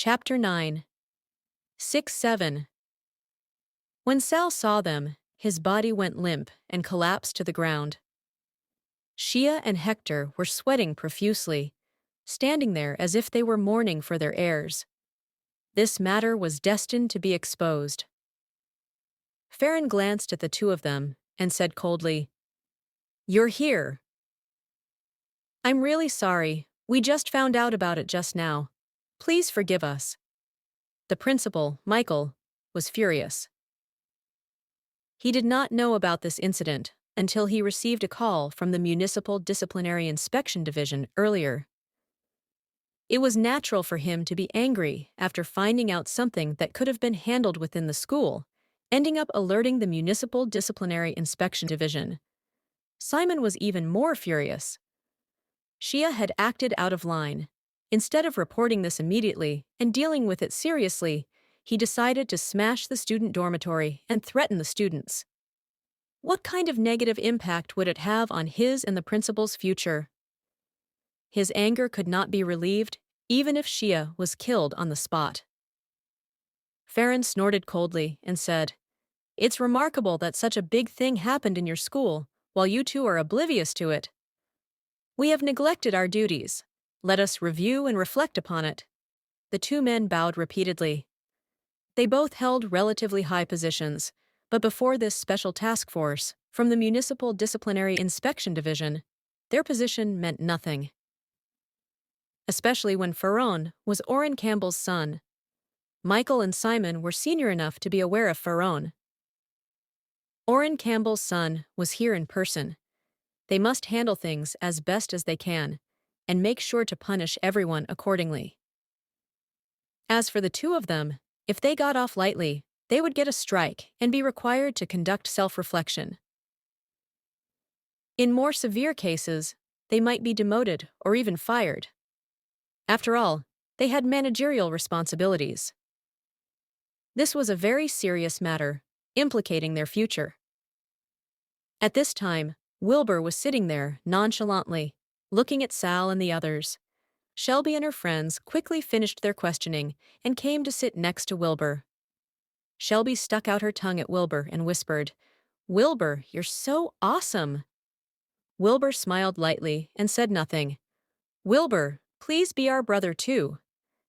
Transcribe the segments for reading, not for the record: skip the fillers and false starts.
Chapter 9. 6-7. When Sal saw them, his body went limp and collapsed to the ground. Shia and Hector were sweating profusely, standing there as if they were mourning for their heirs. This matter was destined to be exposed. Farron glanced at the two of them and said coldly, "You're here." "I'm really sorry. We just found out about it just now. Please forgive us." The principal, Michael, was furious. He did not know about this incident until he received a call from the Municipal Disciplinary Inspection Division earlier. It was natural for him to be angry after finding out something that could have been handled within the school, ending up alerting the Municipal Disciplinary Inspection Division. Simon was even more furious. Shia had acted out of line. Instead of reporting this immediately and dealing with it seriously, he decided to smash the student dormitory and threaten the students. What kind of negative impact would it have on his and the principal's future? His anger could not be relieved, even if Shia was killed on the spot. Farron snorted coldly and said, "It's remarkable that such a big thing happened in your school, while you two are oblivious to it. We have neglected our duties. Let us review and reflect upon it." The two men bowed repeatedly. They both held relatively high positions, but before this special task force, from the Municipal Disciplinary Inspection Division, their position meant nothing. Especially when Farron was Orrin Campbell's son. Michael and Simon were senior enough to be aware of Farron. Orrin Campbell's son was here in person. They must handle things as best as they can, and make sure to punish everyone accordingly. As for the two of them, if they got off lightly, they would get a strike and be required to conduct self-reflection. In more severe cases, they might be demoted or even fired. After all, they had managerial responsibilities. This was a very serious matter, implicating their future. At this time, Wilbur was sitting there nonchalantly, looking at Sal and the others. Shelby and her friends quickly finished their questioning and came to sit next to Wilbur. Shelby stuck out her tongue at Wilbur and whispered, "Wilbur, you're so awesome." Wilbur smiled lightly and said nothing. "Wilbur, please be our brother too."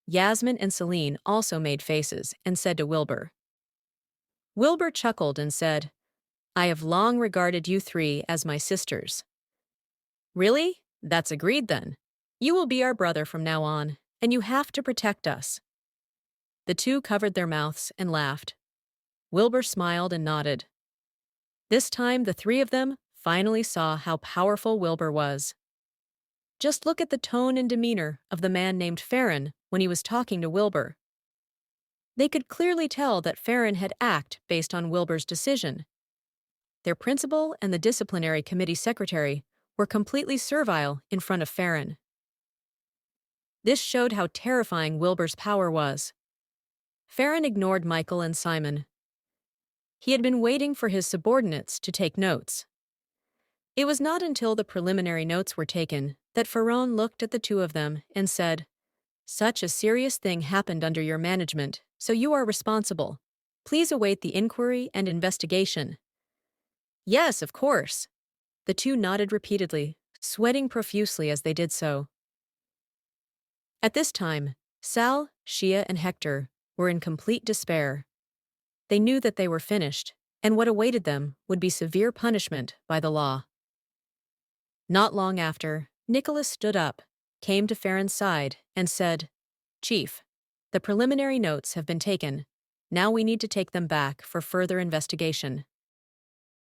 Yasmin and Celine also made faces and said to Wilbur. Wilbur chuckled and said, "I have long regarded you three as my sisters." "Really? That's agreed then. You will be our brother from now on, and you have to protect us." The two covered their mouths and laughed. Wilbur smiled and nodded. This time the three of them finally saw how powerful Wilbur was. Just look at the tone and demeanor of the man named Farron when he was talking to Wilbur. They could clearly tell that Farron had acted based on Wilbur's decision. Their principal and the disciplinary committee secretary were completely servile in front of Farron. This showed how terrifying Wilbur's power was. Farron ignored Michael and Simon. He had been waiting for his subordinates to take notes. It was not until the preliminary notes were taken that Farron looked at the two of them and said, "Such a serious thing happened under your management, so you are responsible. Please await the inquiry and investigation." "Yes, of course." The two nodded repeatedly, sweating profusely as they did so. At this time, Sal, Shia, and Hector were in complete despair. They knew that they were finished, and what awaited them would be severe punishment by the law. Not long after, Nicholas stood up, came to Farron's side, and said, "Chief, the preliminary notes have been taken. Now we need to take them back for further investigation."